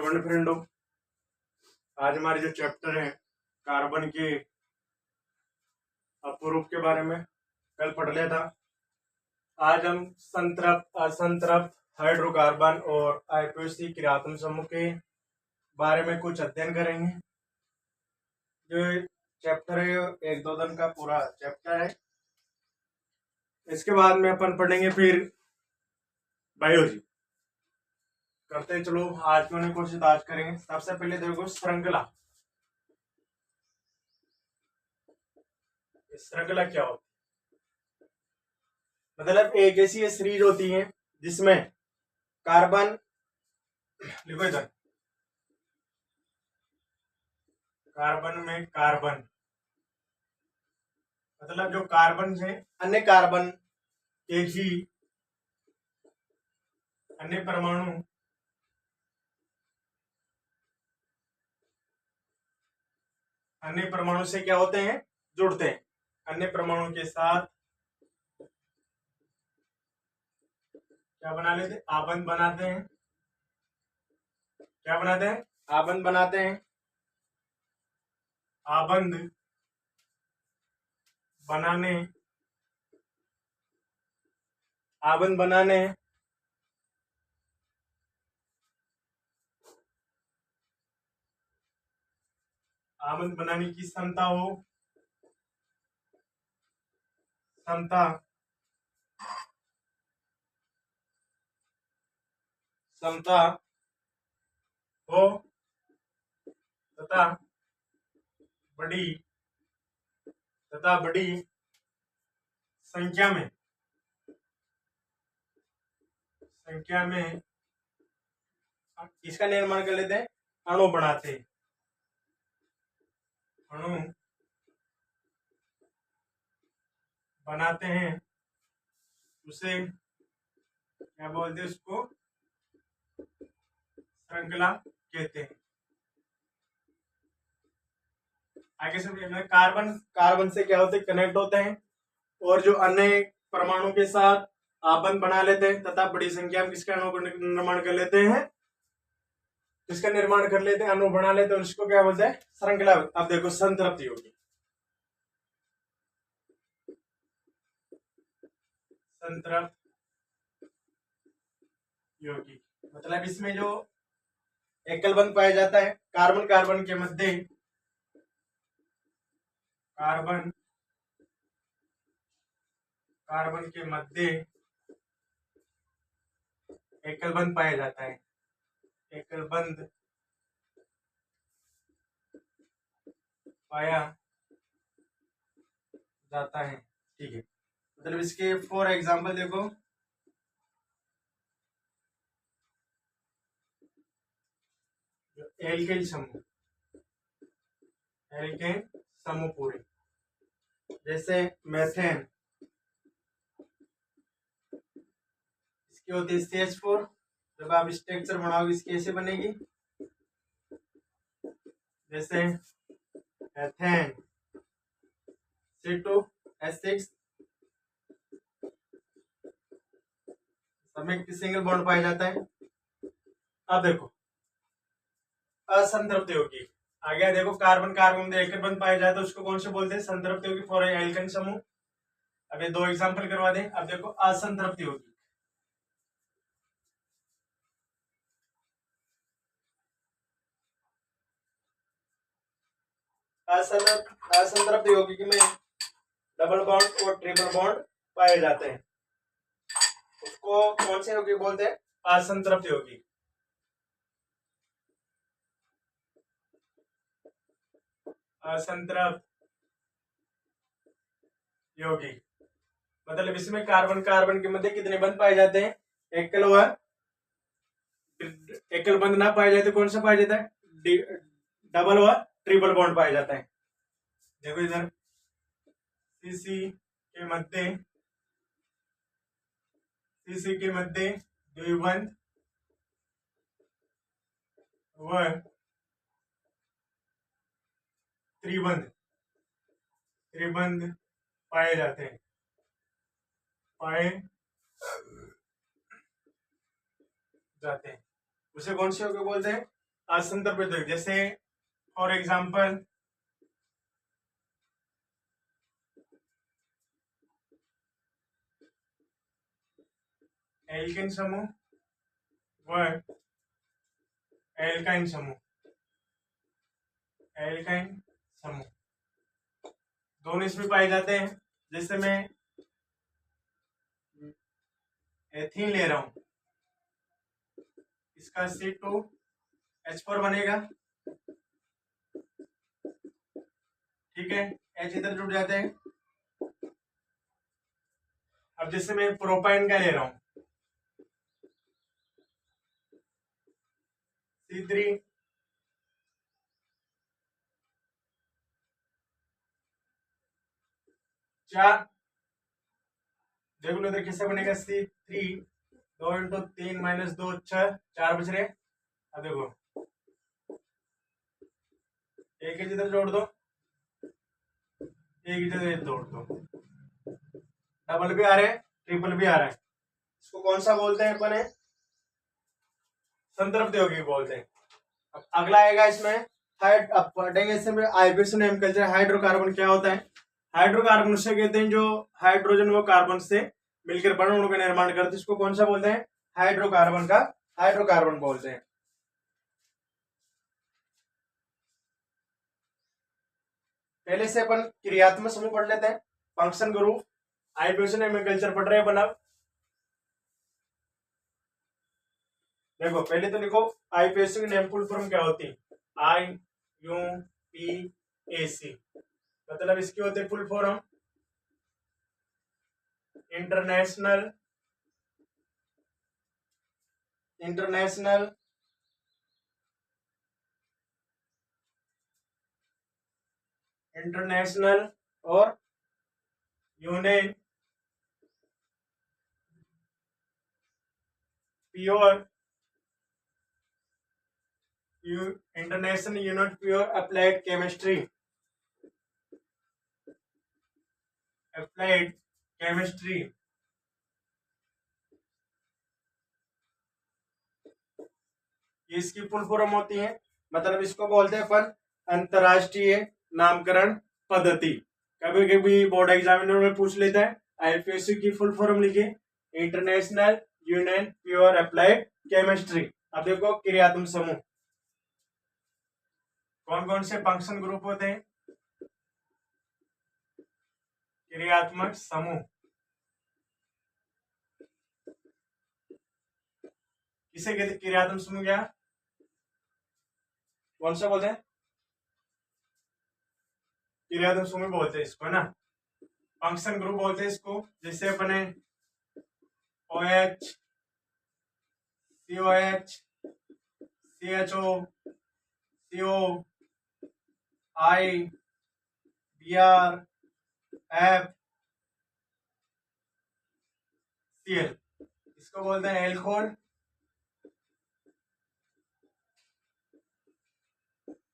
Hello फ्रेंडों, आज हमारे जो चैप्टर है कार्बन के अपरूप के बारे में कल पढ़ लिया था। आज हम संतृप्त, असंतृप्त, हाइड्रोकार्बन और आईपीएसी क्रियात्मक समूह के बारे में कुछ अध्ययन करेंगे। जो चैप्टर है एक दो दिन का पूरा चैप्टर है। इसके बाद में अपन पढ़ेंगे फिर बायोलॉजी करते। चलो आज में कोशिश आज करेंगे। सबसे पहले देखो श्रृंखला। श्रृंखला क्या होती है? मतलब एक ऐसी सीरीज होती है जिसमें कार्बन, लिखो इधर, कार्बन में कार्बन, मतलब जो कार्बन है अन्य कार्बन के ही अन्य परमाणु से क्या होते हैं, जुड़ते हैं। अन्य परमाणु के साथ क्या बना लेते, आबंध बनाते हैं। क्या बनाते हैं? आबंध बनाते हैं। आबंध बनाने, आबंध बनाने आबंध बनाने की क्षमता हो, क्षमता क्षमता हो तथा बड़ी संख्या में इसका निर्माण कर लेते हैं। अणु बनाते हैं। अणु बनाते हैं, उसे क्या बोलते हैं? उसको श्रृंखला कहते हैं। आगे से कार्बन से क्या होते हैं? कनेक्ट होते हैं और जो अन्य परमाणु के साथ आबंध बना लेते हैं तथा बड़ी संख्या में किसका अणु निर्माण कर लेते हैं, अणु बना लेते हैं। उसको क्या बोलते हैं? श्रृंखला। अब देखो संतृप्ति होगी। संतृप्त यौगिक मतलब इसमें जो एकल बंध पाया जाता है कार्बन के मध्य, कार्बन के मध्य एकल बंध पाया जाता है। एकल बंध पाया जाता है। ठीक है, मतलब इसके फॉर एग्जांपल देखो, एल्केन समूह पूरे, जैसे मेथेन, इसकी होती है CH4। जब आप स्ट्रक्चर बनाओगे इसकी ऐसे बनेगी, जैसे एथेन C2H6 में सिंगल बॉन्ड पाया जाता है। अब देखो असंतृप्त यौगिक आ गया। देखो कार्बन में एकल बंध पाया जाता है, उसको कौन से बोलते हैं? संतृप्त यौगिक फॉर एल्केन समूह। अब ये दो एग्जांपल करवा दें। अब देखो असंतृप्त यौगिक, असंतृप्त यौगिक में डबल बॉन्ड और ट्रिपल बॉन्ड पाए जाते हैं। उसको कौन से यौगिक बोलते हैं? असंतृप्त यौगिक। असंतृप्त यौगिक मतलब इसमें कार्बन के मध्य कितने बंध पाए जाते हैं? एकल बंध ना पाए जाते कौन सा पाया जाता है? डबल व ट्रिपल बॉन्ड पाया जाता है। देखो इधर सीसी के मध्य द्विबंध व त्रिबंध पाए जाते हैं। उसे कौन से यौगिक बोलते हैं? असंतृप्त यौगिक, जैसे फॉर एग्जाम्पल एल्केन समूह व एल्काइन समूह, एल्काइन समूह दोनों इसमें पाए जाते हैं। जैसे मैं एथीन ले रहा हूं, इसका C2H4 बनेगा, ठीक है, H इधर जुड़ जाते हैं। अब जैसे मैं प्रोपाइन का ले रहा हूं, C3 4, देख लो इधर किससे बनेगा, C3 2 इंटू 3 माइनस 2 6, 4 बच रहे। अब देखो एक इधर जोड़ दो, एक इधर जोड़ दो, डबल भी आ रहे हैं, ट्रिपल भी आ रहा है। इसको कौन सा बोलते हैं अपन, है संतृप्त यौगिक बोलते हैं। अब अगला आएगा इसमें अब पढ़ेंगे इसमें आईपीएसी नेम कल्चर। हाइड्रोकार्बन क्या होता है? हाइड्रोकार्बन उसे कहते हैं जो हाइड्रोजन व कार्बन से मिलकर परमाणु का निर्माण करते हैं। इसको कौन सा बोलते हैं? हाइड्रोकार्बन का हाइड्रोकार्बन बोलते हैं। पहले से अपन क्रियात्मक समूह पढ़ लेते हैं, function group. IUPAC name culture पढ़ रहे हैं अपन। अब देखो पहले तो लिखो आईपीएसी की नेम फुल फॉर्म क्या होती है? IUPAC, मतलब इसकी होती है फुल फॉर्म इंटरनेशनल और union pure international unit pure applied chemistry, ये इसकी फुल फॉर्म होती है। मतलब इसको बोलते हैं अपन अंतरराष्ट्रीय नामकरण पद्धति। कभी कभी बोर्ड एग्जामिनर में पूछ लेता है आईपीएसी की फुल फॉर्म लिखिए, international union pure applied chemistry. अब देखो क्रियात्मक समूह कौन कौन से फंक्शन ग्रुप होते हैं? क्रियात्मक समूह किसे कहते हैं? क्रियात्मक समूह क्या कौन सा बोलते हैं? क्रियात्मक समूह बोलते हैं इसको, है ना। फंक्शन ग्रुप बोलते हैं इसको। जैसे अपने OH, COH, CHO, CO, I, Br, F, Cl, इसको बोलते हैं एल्कोहल।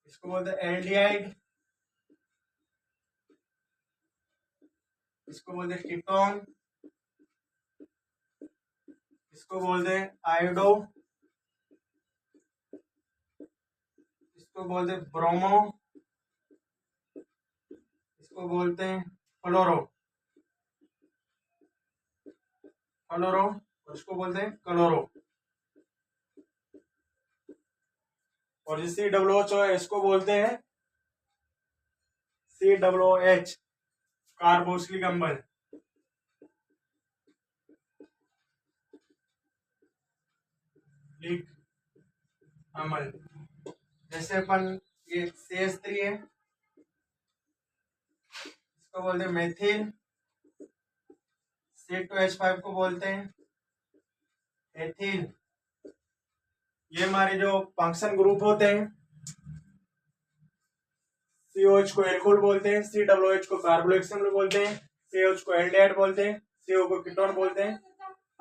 इसको बोलते हैं एल्डिहाइड, इसको बोलते हैं कीटोन, इसको बोलते हैं आयोडो, इसको बोलते हैं ब्रोमो, इसको बोलते हैं फ्लोरो और इसको बोलते हैं क्लोरो। और जो COOH है इसको बोलते हैं COOH, कार्बोक्सिलिक अम्ल। अम्ल जैसे अपन ये CH3 है, इसको बोलते हैं मेथिल। C2H5 को बोलते हैं एथिल। ये हमारे जो फंक्शन ग्रुप होते हैं, COH को एल्कोहल बोलते हैं, COOH को कार्बोक्सिलिक अम्ल बोलते हैं, CH को एल्डिहाइड बोलते हैं, CO को कीटोन बोलते हैं,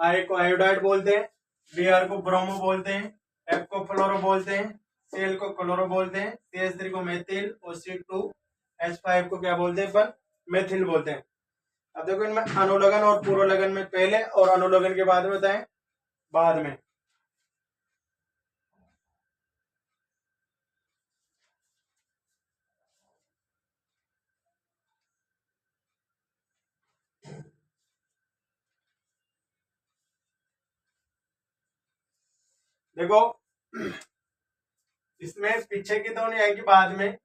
I को आयोडाइड बोलते हैं, Br को ब्रोमो बोलते हैं, F को फ्लोरो बोलते हैं, Cl को क्लोरो बोलते हैं, CH3 को मेथिल और C2H5 को क्या बोलते हैं अपन? मेथिल बोलते हैं। अब देखो इनमें अनुलग्न और पूर्वलग्न में पहले और अनुलग्न के बाद में बताएं बाद में। देखो इसमें पीछे की तो नहीं आएगी, बाद में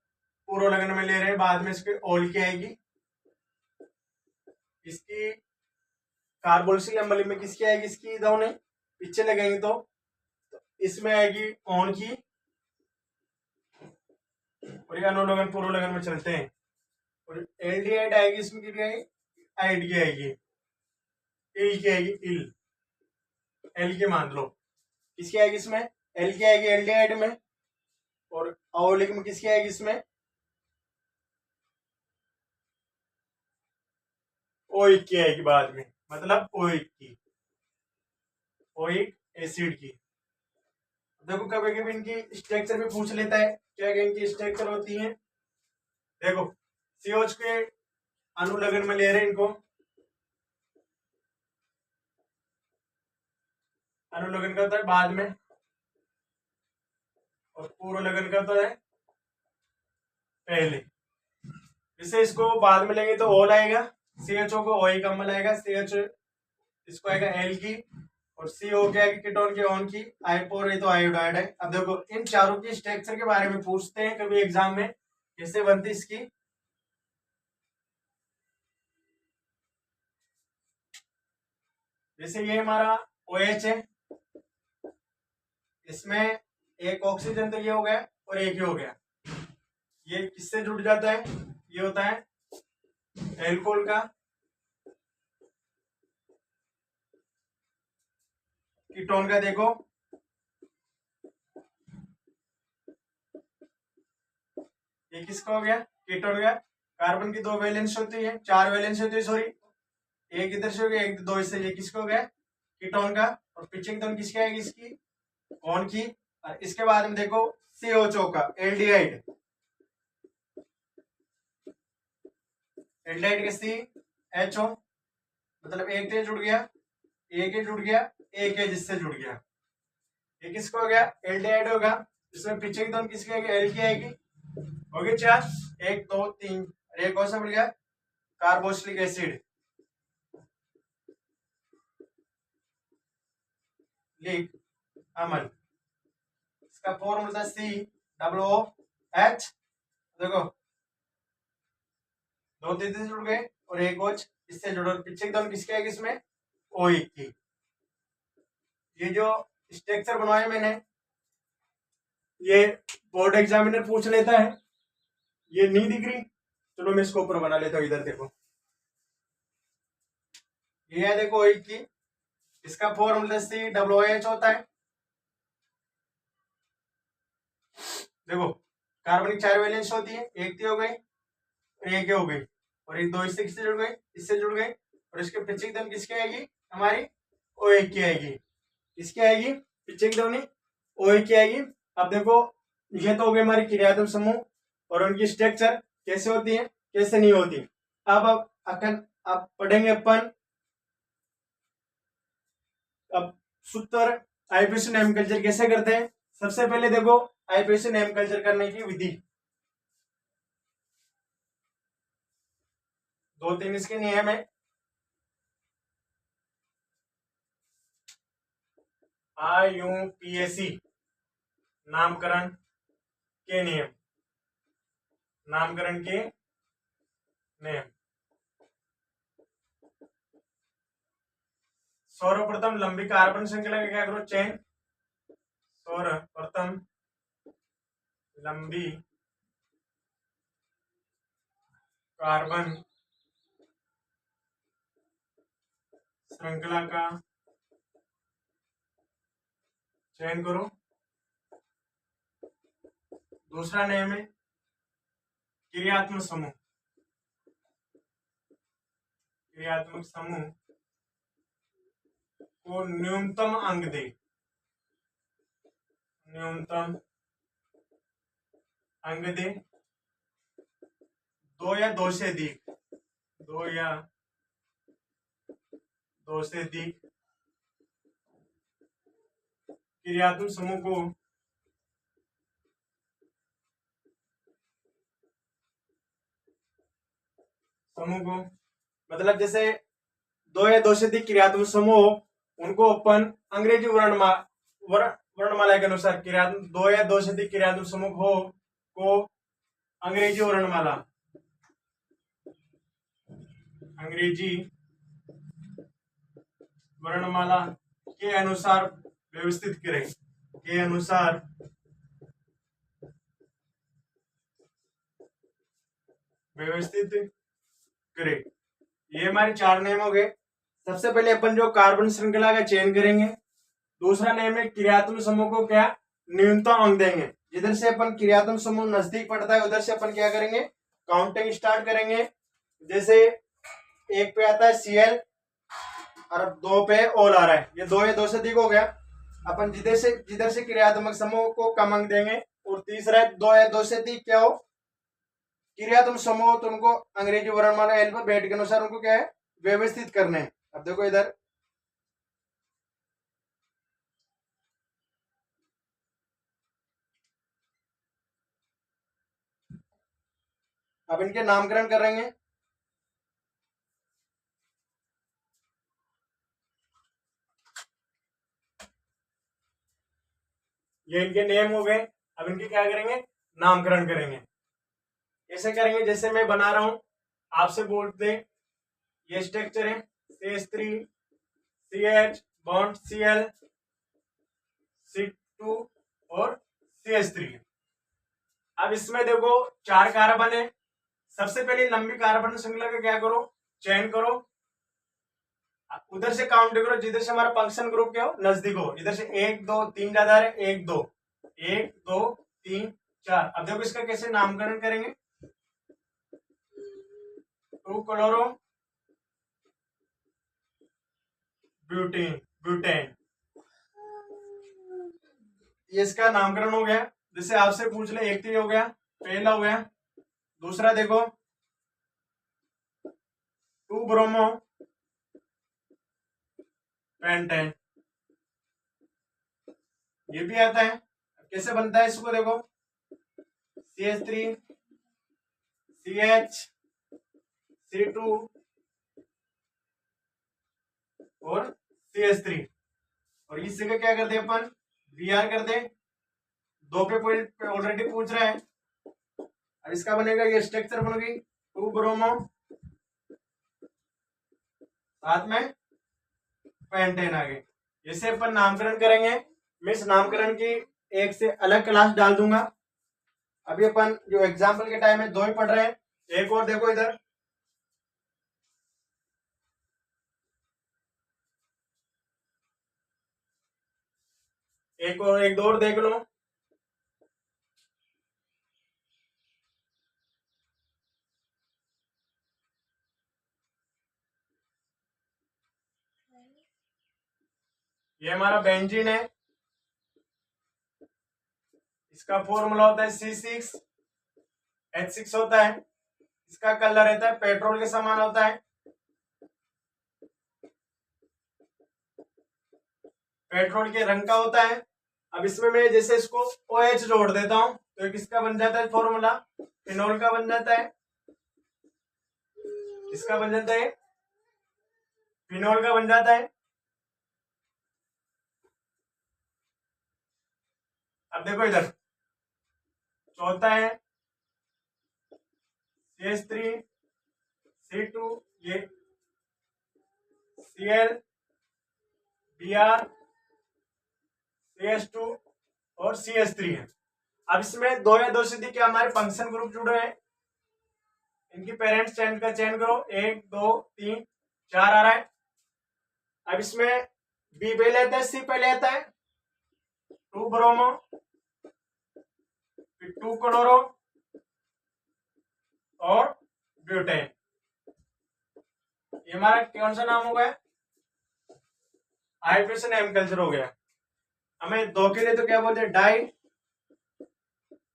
पूर्व लग्न में ले रहे हैं, बाद में इसकी ओल की आएगी। इसकी कार्बोक्सिल अम्ल में किसकी आएगी, इसकी दोनों पीछे लगेंगे तो इसमें आएगी ऑन की, और ये अनुलग्न पूर्व लगन में चलते हैं। और एल्डिहाइड आएगी, इसमें कितनी आएगी, आइड की आएगी, इल की आएगी, इल एल की मान लो। किसकी आएगी इसमें, एल की आएगी एल्डिहाइड में, और आयोलिक में किसकी आएगी, इसमें ओइक की आएगी बाद में, मतलब ओइक की, ओइक एसिड की। देखो कभी कभी इनकी स्ट्रक्चर भी पूछ लेता है, क्या क्या इनकी स्ट्रक्चर होती है। देखो सीओच के अनुलग्न में ले रहे हैं इनको, अनुलग्न का होता है बाद में, और पूर्व लगन का होता है पहले। जैसे इसको बाद में लेंगे तो ओल आएगा, CHO को ओई कम्बल आएगा, CH इसको आएगा एल की, और CO क्या है कीटोन के ऑन की, आइपोर है तो आयोडाइड है। अब देखो इन चारों की स्ट्रक्चर के बारे में पूछते हैं कभी एग्जाम में, कैसे बनती इसकी। जैसे ये हमारा OH है, इसमें एक ऑक्सीजन तो ये हो गया और एक ही हो गया, ये किससे जुड़ जाता है, ये होता है एल्कोहल का, कीटोन का देखो ये किसका हो गया, कीटोन का। कार्बन की 2 वैलेंस होती है, 4 वैलेंस होती है सॉरी, एक इधर से हो गया, एक 2 इससे, ये किसका हो गया, कीटोन का। और पिछली एकदम किसकी आएगी, इसकी कौन की। और इसके बाद में देखो COCO का एल्डिहाइड, एल्डिहाइड के CHO, मतलब एक से जुड़ गया, एक ही जुड़ गया, एक है जिससे जुड़ गया, ये किसका हो गया, एल्डिहाइड होगा। इसमें पीछे की दोनों किसकी आएगी, एल की आएगी, हो गई 4, 1 2 3, एक कौन सा मिल गया, कार्बोक्सिलिक एसिड, लिक अमल। इसका फॉर्मूला COOH, देखो 2 3 से जुड़ गए और एक OH इससे जुड़ो, पीछे की दोनों किसकी आएगी, इसमें OE की। ये जो स्ट्रक्चर बनवाया मैंने, ये बोर्ड एग्जामिनर पूछ लेता है, ये नहीं दिख रही, चलो मैं इसको ऊपर बना लेता हूँ। इधर देखो ये है, देखो OE की, इसका फॉर्मूला COOH होता है। देखो कार्बन की 4 वैलेंस होती है, एक हो गई और एक हो गई, और एक 2 इससे किससे जुड़ गई, इससे जुड़ गई, और इसके पीछे एकदम किसकी आएगी, हमारी OH की आएगी, किसकी आएगी, पीछे एकदम नहीं OH की आएगी। अब देखो ये तो हो गए हमारी क्रियात्मक समूह, और उनकी स्ट्रक्चर कैसे होती है कैसे नहीं होती। अब पढ़ेंगे अपन अब सूत्र आईपीसी नेम कल्चर कैसे करते हैं। सबसे पहले देखो आईपीसी नेम कल्चर करने की विधि, 2 3 इसके नियम है। IUPAC नामकरण के नियम, नामकरण के नियम। सर्वप्रथम लंबी कार्बन श्रृंखला का क्या करो, चयन। सर्वप्रथम लंबी कार्बन श्रृंखला का चयन करो। दूसरा नियम है क्रियात्मक समूह, क्रियात्मक समूह को न्यूनतम अंक दे, न्यूनतम अंक दे 2 या 2 से अधिक, 2 या 2 से अधिक क्रियात्मक समूह को मतलब जैसे 2 या 2 से अधिक क्रियात्मक समूह, उनको अपन अंग्रेजी वर्णमाला के अनुसार क्रियात्मक दो या दो से अधिक क्रियात्मक समूह हो को अंग्रेजी वर्णमाला के अनुसार व्यवस्थित करें। ये हमारे 4 नियम हो गए। सबसे पहले अपन जो कार्बन श्रृंखला का चयन करेंगे। दूसरा नियम है क्रियात्मक समूह को क्या न्यूनतम अंक देंगे। जिधर से अपन क्रियात्मक समूह नजदीक पड़ता है उधर से अपन क्या करेंगे काउंटिंग स्टार्ट करेंगे। जैसे 1 पे आता है Cl और 2 पे ऑल आ रहा है, ये 2 या 2 से अधिक हो गया। अपन जिधर से क्रियात्मक समूह को कम अंक देंगे। और तीसरा है 2 या 2 से अधिक क्या हो क्रियात्मक समूह, तो उनको अंग्रेजी वर्णमाला अल्फाबेट के अनुसार उनको क्या है व्यवस्थित करने हैं। अब देखो इधर अब इनके नामकरण करेंगे। ये इनके नेम हो गए। अब इनके क्या करेंगे नामकरण करेंगे। ऐसे करेंगे जैसे मैं बना रहा हूं, आपसे बोलते ये स्ट्रक्चर है CH3 CH bond Cl C2 और CH3। अब इसमें देखो 4 कार्बन है। सबसे पहले लंबी कार्बन श्रृंखला का क्या करो चयन करो, उधर से काउंट करो जिधर से हमारा फंक्शन ग्रुप क्या हो नजदीक हो। इधर से 1 2 3 ज्यादा है 1 2 3 4। अब देखो इसका कैसे नामकरण करेंगे। 2 क्लोरो ब्यूटेन ये इसका नामकरण हो गया। जैसे आपसे पूछ ले, एक तो ये हो गया पहला हो गया। दूसरा देखो 2 ब्रोमो पेंटेन ये भी आता है। कैसे बनता है इसको देखो CH3 CH C2 और CH3 और इस जगह क्या करते हैं अपन Br कर दे। 2 पे पॉइंट ऑलरेडी पूछ रहा है। अब इसका बनेगा ये स्ट्रक्चर बन गई 2 ब्रोमो साथ में पेंटेन आ गए। इसे अपन नामकरण करेंगे। मैं इस नामकरण की एक से अलग क्लास डाल दूंगा। अभी अपन जो एग्जाम्पल के टाइम में 2 ही पढ़ रहे हैं। एक और देखो इधर एक दो और देख लो। ये हमारा बेंजीन है। इसका फॉर्मूला होता है C6H6 होता है। इसका कलर रहता है पेट्रोल के समान होता है। पेट्रोल के रंग का होता है। अब इसमें मैं जैसे इसको OH जोड़ देता हूं तो किसका बन जाता है फॉर्मूला फिनोल का बन जाता है। किसका बन जाता है फिनोल का बन जाता है। अब देखो इधर चौथा है CH3 C2 ये Cl Br CH2 और CH3 है। अब इसमें 2 या 2 से अधिक क्या हमारे फंक्शन ग्रुप जुड़े हैं। इनकी पेरेंट्स चयन का चयन करो 1 2 3 4 आ रहा है। अब इसमें B पहले आता है C पहले आता है 2 ब्रोमो फिर 2 क्लोरो और ब्यूटेन। ये हमारा कौन सा नाम हो गया हाइड्रोजन एम कल्चर हो गया। हमें 2 के लिए तो क्या बोलते हैं डाई,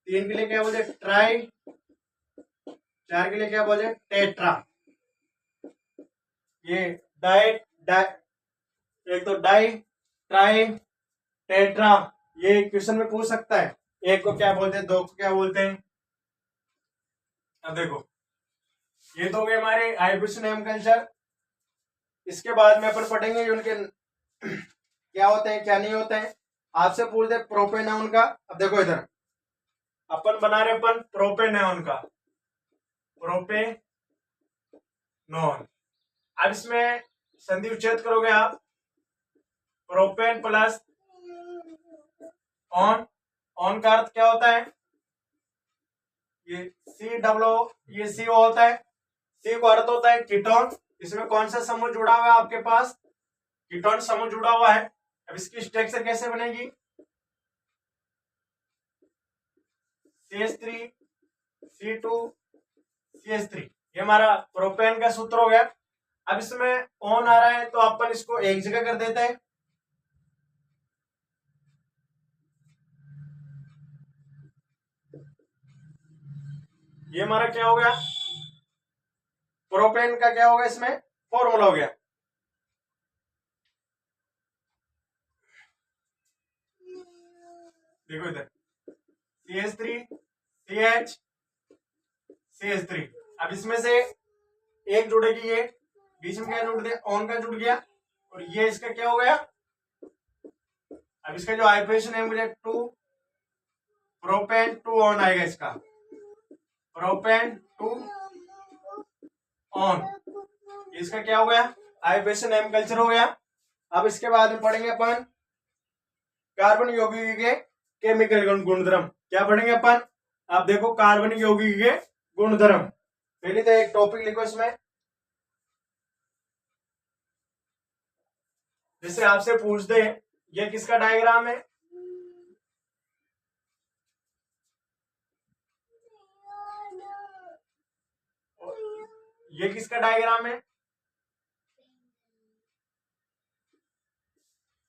3 के लिए क्या बोलते हैं ट्राई, 4 के लिए क्या बोलते हैं टेट्रा। ये एक तो डाई ट्राई टेट्रा ये क्वेश्चन में पूछ सकता है। एक को क्या बोलते हैं 2 को क्या बोलते हैं। अब देखो ये तो हो गए हमारे हाइब्रिड एम कल्चर। इसके बाद में अपन पढ़ेंगे उनके क्या होते हैं क्या नहीं होते हैं। आपसे पूछ दे प्रोपेनॉन का, अब देखो इधर अपन बना रहे अपन प्रोपेनॉन का, प्रोपेनॉन। अब इसमें संधि उच्छेद करोगे आप, प्रोपेन प्लस ऑन, ऑन का अर्थ क्या होता है, ये सी डब्ल्यू, ये सी ओ होता है, सी को अर्थ होता है कीटोन। इसमें कौन सा समूह जुड़ा हुआ है आपके पास, कीटोन समूह जुड़ा हुआ है। अब इसकी स्ट्रक्चर कैसे बनेगी, CH3 C2 CH3, ये हमारा प्रोपेन का सूत्र हो गया। अब इसमें ऑन आ रहा है तो अपन इसको एक जगह कर देते हैं, ये हमारा क्या हो गया, प्रोपेन का क्या होगा, इसमें फॉर्मूला हो गया। देखो इधर CH3 CH CH3। अब इसमें से एक जुड़ेगी, ये बीच में क्या जुड़ गया, ऑन का जुड़ गया, और ये इसका क्या हो गया। अब इसका जो आइपरेशन है मुझे 2 प्रोपेन 2 ऑन आएगा, इसका प्रोपेन 2 ऑन, इसका क्या हो गया, आइपरेशन एम कल्चर हो गया। अब इसके बाद में पढ़ेंगे अपन कार्बन यौगिक के केमिकल गुणधर्म। क्या पढ़ेंगे अपन, आप देखो कार्बन यौगिक के गुणधर्म। पहले तो एक टॉपिक लिखो इसमें, जैसे आपसे पूछ दे ये किसका डायग्राम है, ये किसका डायग्राम है,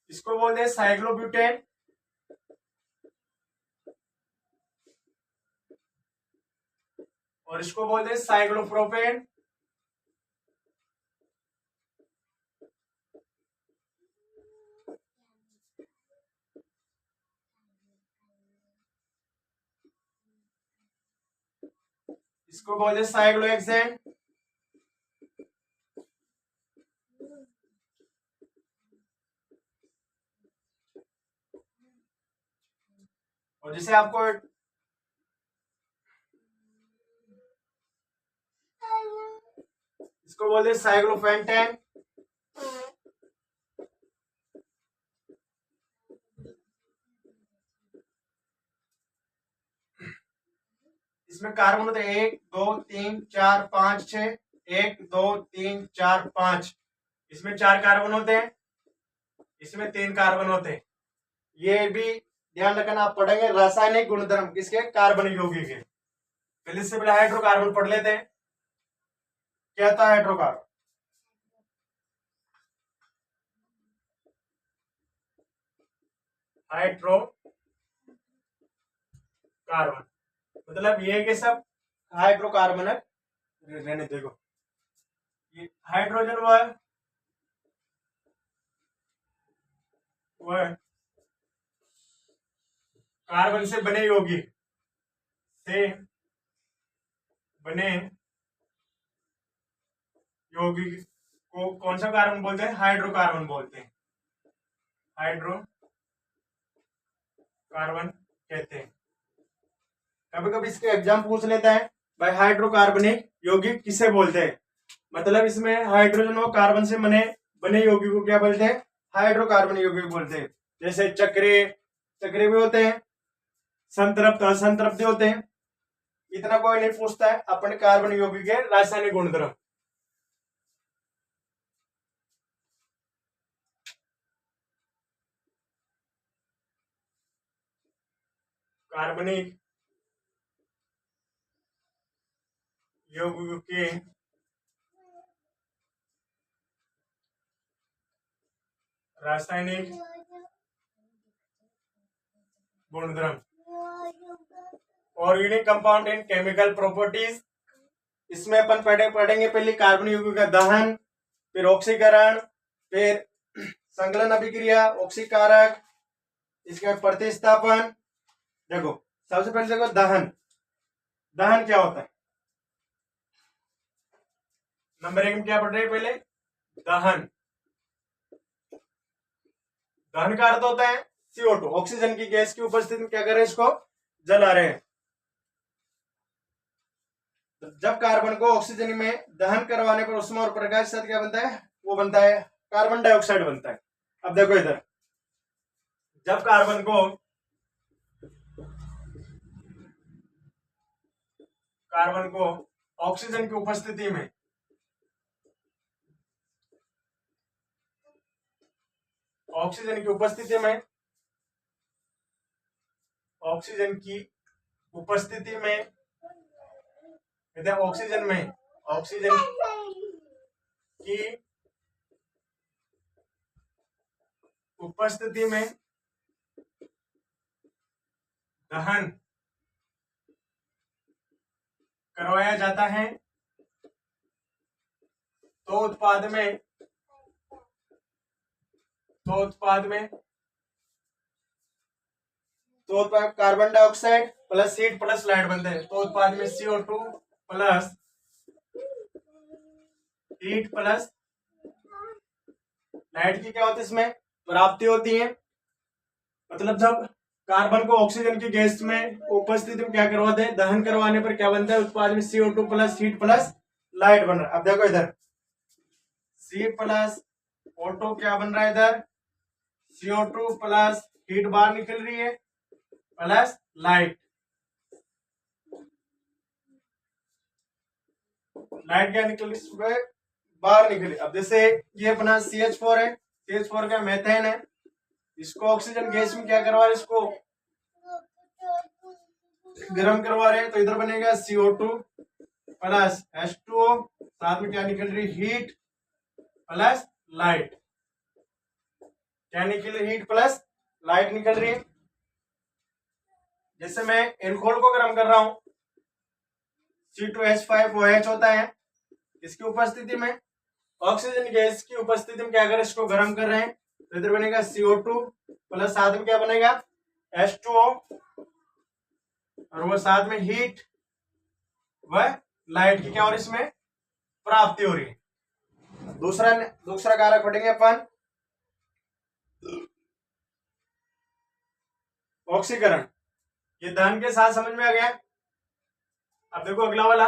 इसको बोलते हैं साइक्लोब्यूटेन, और इसको बोलते हैं साइक्लोप्रोपेन, इसको बोलते हैं साइक्लोहेक्सेन, और जैसे आपको इसको बोलते हैं साइक्लोपेंटेन, इसमें कार्बन होते हैं 1 2 3 4 5 6, 1 2 3 4 5, इसमें 4 कार्बन होते हैं, इसमें 3 कार्बन होते हैं। ये भी ध्यान रखना, आप पढ़ेंगे रासायनिक गुणधर्म किसके, कार्बन यौगिक के। पहले से पहले हाइड्रोकार्बन पढ़ लेते हैं, क्या था हाइड्रोकार्बन, हाइड्रो कार्बन मतलब ये के सब हाइड्रोकार्बन है, रहने देखो, ये हाइड्रोजन वह कार्बन से बने यौगिक से बने यौगिक को कौन सा कार्बन बोलते हैं, हाइड्रोकार्बन बोलते हैं, हाइड्रो कार्बन कहते हैं। कभी कभी इसके एग्जाम पूछ लेता है भाई हाइड्रोकार्बनिक यौगिक किसे बोलते हैं, मतलब इसमें हाइड्रोजन और कार्बन से बने बने यौगिक को क्या बोलते हैं, हाइड्रोकार्बन यौगिक बोलते हैं। जैसे चक्रे, चक्रे भी होते हैं, संतृप्त असंतृप्त होते हैं। इतना कोई नहीं पूछता है अपने कार्बन यौगिक के रासायनिक गुणधर्म। कार्बनिक यौगिक के रासायनिक गुणधर्म, organic compound and chemical properties. इसमें अपन पढ़ेंगे पहले कार्बन यौगिक का दहन, फिर ऑक्सीकरण, फिर संकलन अभिक्रिया, ऑक्सीकारक, इसके बाद प्रतिस्थापन। देखो सबसे पहले देखो दहन, दहन क्या होता है, नंबर 1 में क्या पढ़ रहे हैं पहले, दहन। दहन का अर्थ होता है CO2, ऑक्सीजन की गैस की उपस्थिति में क्या कर रहे हैं, इसको जला रहे हैं। जब कार्बन को ऑक्सीजन में दहन करवाने पर उष्मा और प्रकाश के साथ क्या बनता है, वो बनता है कार्बन डाइऑक्साइड बनता है। अब देखो इधर, जब कार्बन को ऑक्सीजन की उपस्थिति में ऑक्सीजन की उपस्थिति में ऑक्सीजन की उपस्थिति में ऑक्सीजन की उपस्थिति में दहन करवाया जाता है तो उत्पाद में carbon dioxide plus heat plus light बनते हैं। तो उत्पाद में CO2 plus heat plus light की क्या होती है, इसमें प्राप्ति होती है। मतलब जब कार्बन को ऑक्सीजन की गैस में उपस्थिति में क्या करवाते हैं, दहन करवाने पर क्या बनता है, उत्पाद में CO2 plus heat plus light बन रहा है। अब देखो इधर C प्लस O2 क्या बन रहा है, इधर CO2 प्लस हीट बाहर निकल रही है प्लस लाइट क्या निकल रही है, बाहर निकली। अब जैसे ये अपना CH4 है, CH4 का मेथेन है, इसको ऑक्सीजन गैस में क्या करवा रहे हैं, इसको गर्म करवा रहे हैं। तो इधर बनेगा CO2 प्लस H2O, साथ में क्या निकल रही, हीट प्लस लाइट। क्या निकल रही, हीट प्लस लाइट निकल रही है। जैसे मैं एल्कोहल को गर्म कर रहा हूं, C2H5OH होता है, इसकी उपस्थिति में ऑक्सीजन गैस की उपस्थिति में क्या कर, इसको गर्म कर रहे हैं। तो इधर बनेगा CO2 प्लस साथ में क्या बनेगा, H2O, और वो साथ में हीट व लाइट की क्या, और इसमें प्राप्ति हो रही है। दूसरा कारक पढ़ेंगे अपन, ऑक्सीकरण। ये दहन के साथ समझ में आ गया। अब देखो अगला वाला,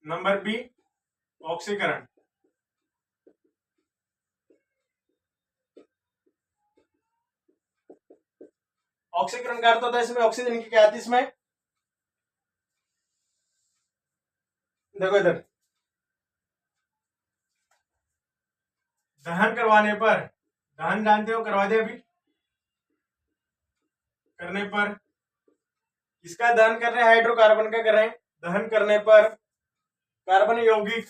नंबर बी, ऑक्सीकरण। ऑक्सीकरण का अर्थ होता है इसमें ऑक्सीजन की क्या आती है, इसमें देखो इधर दहन करवाने पर, दहन जानते हो, करवा दे अभी, करने पर किसका दहन कर रहे हैं, हाइड्रोकार्बन का कर रहे हैं। दहन करने पर कार्बन यौगिक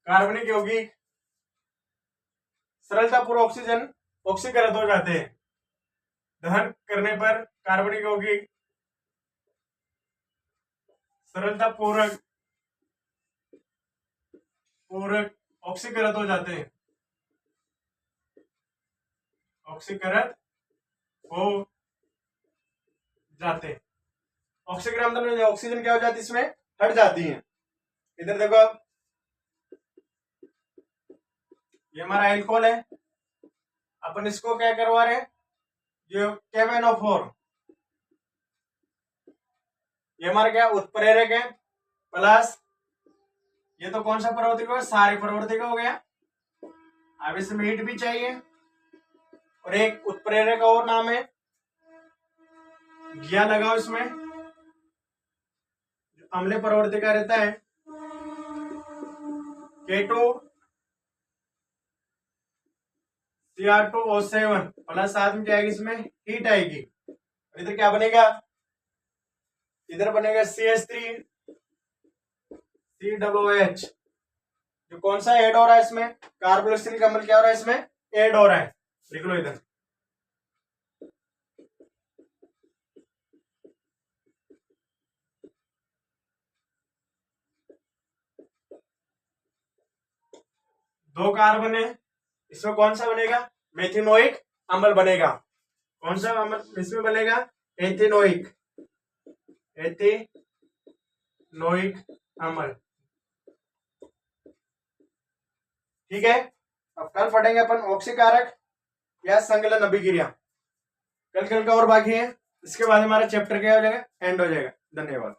कार्बनिक यौगिक सरलतापूर्वक ऑक्सीकरण हो जाते हैं। दहन करने पर कार्बनिक यौगिक सरलतापूर्वक ऑक्सीकृत हो जाते हैं, ऑक्सीकृत हो जाते हैं। ऑक्सीकरण मतलब ऑक्सीजन क्या हो जाती है, इसमें हट जाती है। इधर देखो, ये हमारा एल्कोहल है, अपन इसको क्या करवा रहे हैं, जो KMnO4, ये हमारा क्या उत्प्रेरक है, प्लस ये तो कौन सा प्रवर्तक है, सारे प्रवर्तक हो गया। अब इसमें हीट भी चाहिए, और एक उत्प्रेरक और नाम है, घिया लगाओ इसमें, अम्ल प्रवर्तक रहता है K2 Cr2O7 प्लस साथ में क्या आएगी, इसमें हीट आएगी। इधर क्या बनेगा, इधर बनेगा CH3 COOH, जो कौन सा ऐड हो रहा है इसमें, कार्बोक्सिलिक अम्ल क्या हो रहा है इसमें, ऐड हो रहा है। लिख लो इधर, दो कार्बन है, इसमें कौन सा बनेगा, मेथिनोइक अम्ल बनेगा। कौन सा अम्ल इसमें बनेगा? एथेनोइक अम्ल। ठीक है। अब कल पढ़ेंगे अपन ऑक्सीकारक या संगलन अभिक्रिया। कल का और बाकी है, इसके बाद हमारा चैप्टर क्या हो जाएगा? एंड हो जाएगा। धन्यवाद।